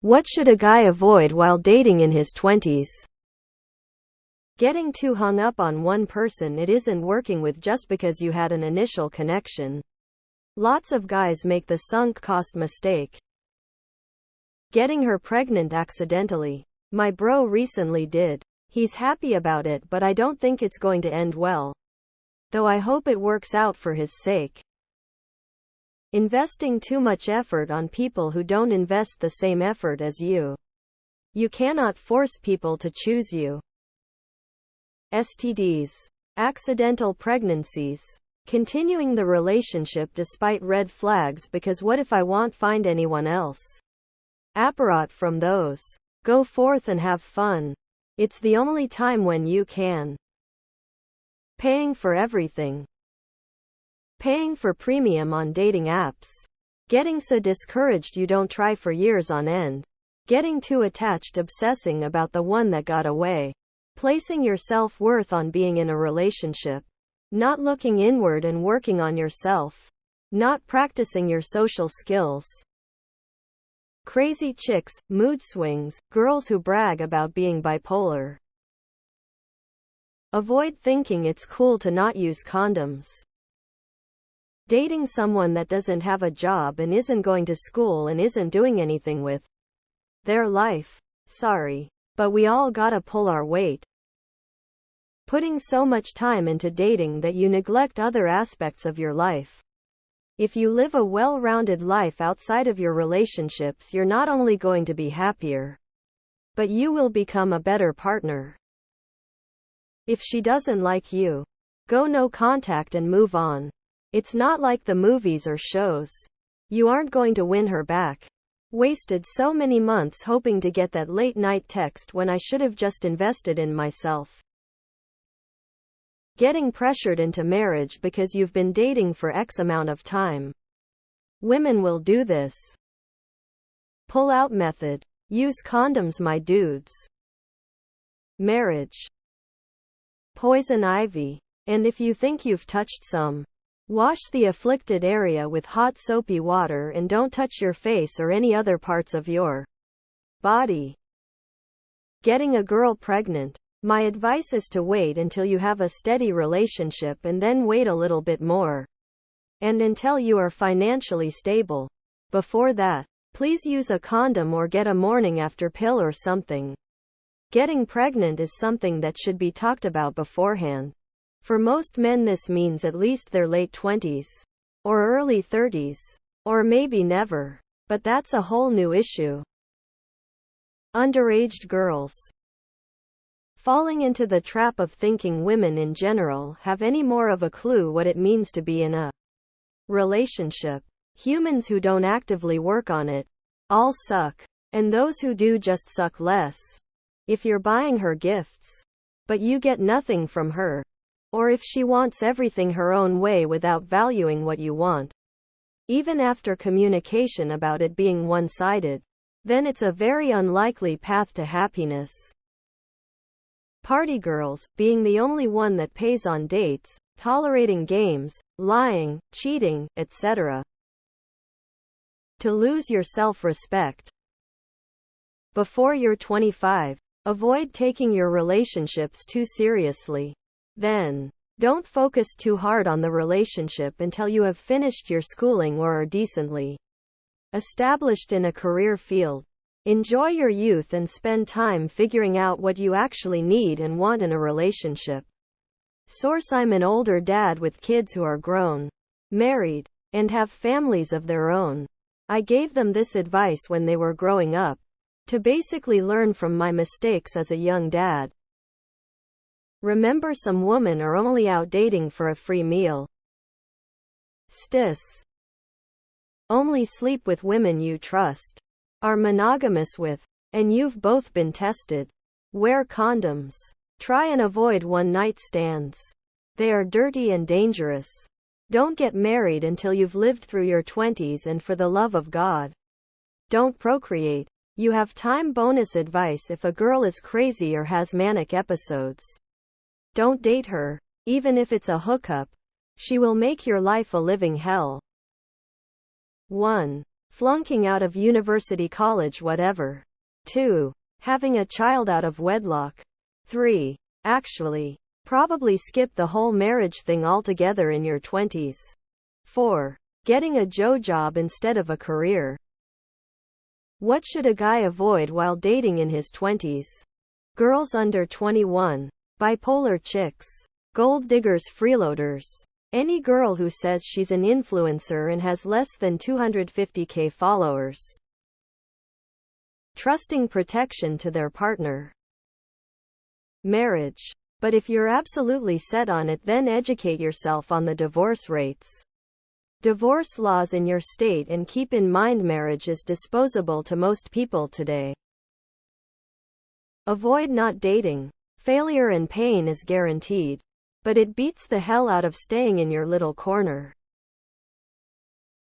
What should a guy avoid while dating in his 20s? Getting too hung up on one person it isn't working with just because you had an initial connection. Lots of guys make the sunk cost mistake. Getting her pregnant accidentally. My bro recently did. He's happy about it, but I don't think it's going to end well. Though I hope it works out for his sake. Investing too much effort on people who don't invest the same effort as you. You cannot force people to choose you. STDs. Accidental pregnancies. Continuing the relationship despite red flags because what if I won't find anyone else? Apparat from those. Go forth and have fun. It's the only time when you can. Paying for everything. Paying for premium on dating apps. Getting so discouraged you don't try for years on end. Getting too attached, obsessing about the one that got away. Placing your self-worth on being in a relationship. Not looking inward and working on yourself. Not practicing your social skills. Crazy chicks, mood swings, girls who brag about being bipolar. Avoid thinking it's cool to not use condoms. Dating someone that doesn't have a job and isn't going to school and isn't doing anything with their life. Sorry. But we all gotta pull our weight. Putting so much time into dating that you neglect other aspects of your life. If you live a well-rounded life outside of your relationships, you're not only going to be happier, but you will become a better partner. If she doesn't like you, go no contact and move on. It's not like the movies or shows. You aren't going to win her back. Wasted so many months hoping to get that late night text when I should have just invested in myself. Getting pressured into marriage because you've been dating for X amount of time. Women will do this. Pull-out method. Use condoms, my dudes. Marriage. Poison ivy. And if you think you've touched some, wash the afflicted area with hot soapy water and don't touch your face or any other parts of your body. Getting a girl pregnant. My advice is to wait until you have a steady relationship and then wait a little bit more. And until you are financially stable. Before that, please use a condom or get a morning after pill or something. Getting pregnant is something that should be talked about beforehand. For most men this means at least their late 20s. Or early 30s. Or maybe never. But that's a whole new issue. Underaged girls. Falling into the trap of thinking women in general have any more of a clue what it means to be in a relationship. Humans who don't actively work on it all suck. And those who do just suck less. If you're buying her gifts, but you get nothing from her. Or if she wants everything her own way without valuing what you want. Even after communication about it being one-sided. Then it's a very unlikely path to happiness. Party girls, being the only one that pays on dates, tolerating games, lying, cheating, etc. To lose your self-respect. Before you're 25, avoid taking your relationships too seriously. Then, don't focus too hard on the relationship until you have finished your schooling or are decently established in a career field. Enjoy your youth and spend time figuring out what you actually need and want in a relationship. Source: I'm an older dad with kids who are grown, married, and have families of their own. I gave them this advice when they were growing up, to basically learn from my mistakes as a young dad. Remember, some women are only out dating for a free meal. Stis. Only sleep with women you trust, are monogamous with, and you've both been tested. Wear condoms. Try and avoid one-night stands. They are dirty and dangerous. Don't get married until you've lived through your 20s, and for the love of God, don't procreate. You have time. Bonus advice: if a girl is crazy or has manic episodes, don't date her. Even if it's a hookup, she will make your life a living hell. 1. Flunking out of university, college, whatever. 2. Having a child out of wedlock. 3. Actually, probably skip the whole marriage thing altogether in your 20s. 4. Getting a job instead of a career. What should a guy avoid while dating in his 20s? Girls under 21. Bipolar chicks. Gold diggers, freeloaders. Any girl who says she's an influencer and has less than 250k followers. Trusting protection to their partner. Marriage. But if you're absolutely set on it, then educate yourself on the divorce rates, divorce laws in your state, and keep in mind marriage is disposable to most people today. Avoid not dating. Failure and pain is guaranteed, but it beats the hell out of staying in your little corner.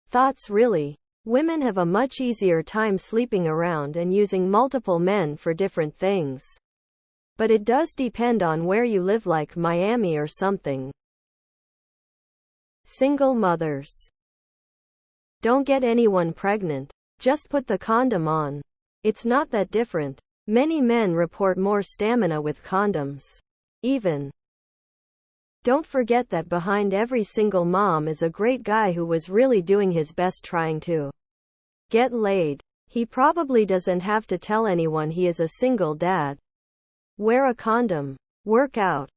Thoughts. Really, women have a much easier time sleeping around and using multiple men for different things. But it does depend on where you live, like Miami or something. Single mothers. Don't get anyone pregnant. Just put the condom on. It's not that different. Many men report more stamina with condoms. Even. Don't forget that behind every single mom is a great guy who was really doing his best trying to get laid. He probably doesn't have to tell anyone he is a single dad. Wear a condom. Work out.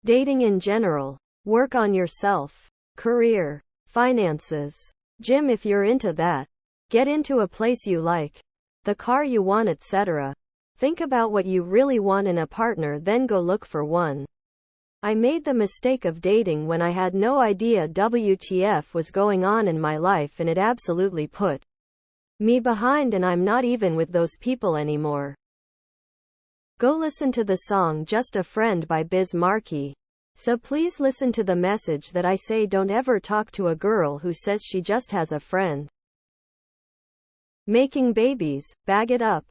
Dating in general. Work on yourself. Career. Finances. Gym if you're into that. Get into a place you like. The car you want, etc. Think about what you really want in a partner, then go look for one. I made the mistake of dating when I had no idea WTF was going on in my life, and it absolutely put me behind, and I'm not even with those people anymore. Go listen to the song Just a Friend by Biz Markie. So please listen to the message that I say: don't ever talk to a girl who says she just has a friend. Making babies, bag it up.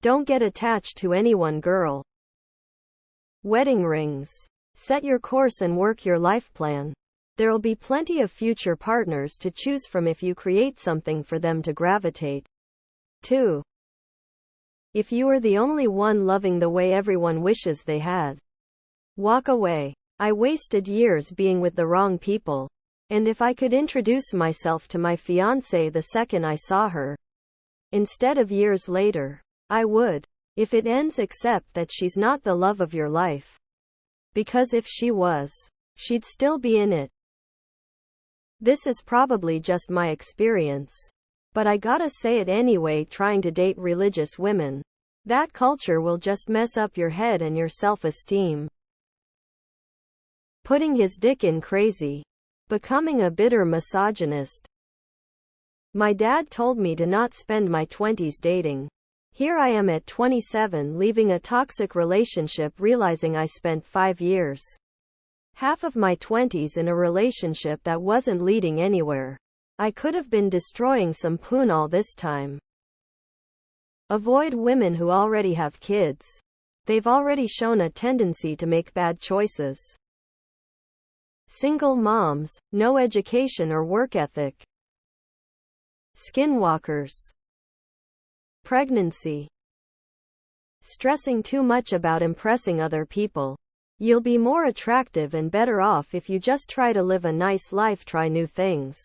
Don't get attached to any one girl. Wedding rings. Set your course and work your life plan. There'll be plenty of future partners to choose from if you create something for them to gravitate to. If you are the only one loving the way everyone wishes they had, walk away. I wasted years being with the wrong people. And if I could introduce myself to my fiancée the second I saw her, instead of years later, I would. If it ends, accept that she's not the love of your life. Because if she was, she'd still be in it. This is probably just my experience, but I gotta say it anyway. Trying to date religious women, that culture will just mess up your head and your self-esteem. Putting his dick in crazy. Becoming a bitter misogynist. My dad told me to not spend my 20s dating. Here I am at 27, leaving a toxic relationship, realizing I spent 5 years, half of my 20s, in a relationship that wasn't leading anywhere. I could have been destroying some poon all this time. Avoid women who already have kids. They've already shown a tendency to make bad choices. Single moms, no education or work ethic. Skinwalkers. Pregnancy. Stressing too much about impressing other people. You'll be more attractive and better off if you just try to live a nice life, try new things.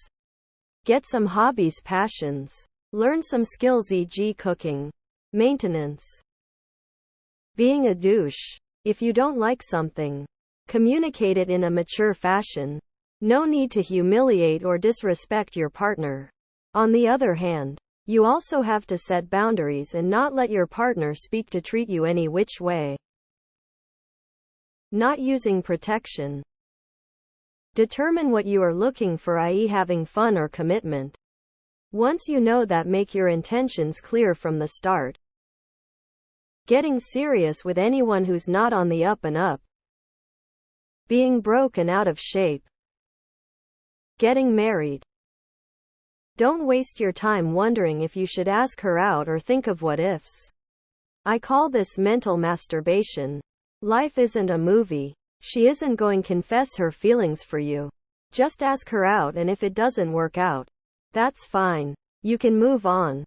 Get some hobbies, passions. Learn some skills, e.g. cooking. Maintenance. Being a douche. If you don't like something, communicate it in a mature fashion. No need to humiliate or disrespect your partner. On the other hand, you also have to set boundaries and not let your partner speak to treat you any which way. Not using protection. Determine what you are looking for, i.e. having fun or commitment. Once you know that, make your intentions clear from the start. Getting serious with anyone who's not on the up and up. Being broke and out of shape. Getting married. Don't waste your time wondering if you should ask her out or think of what ifs. I call this mental masturbation. Life isn't a movie. She isn't going to confess her feelings for you. Just ask her out, and if it doesn't work out, That's fine. You can move on.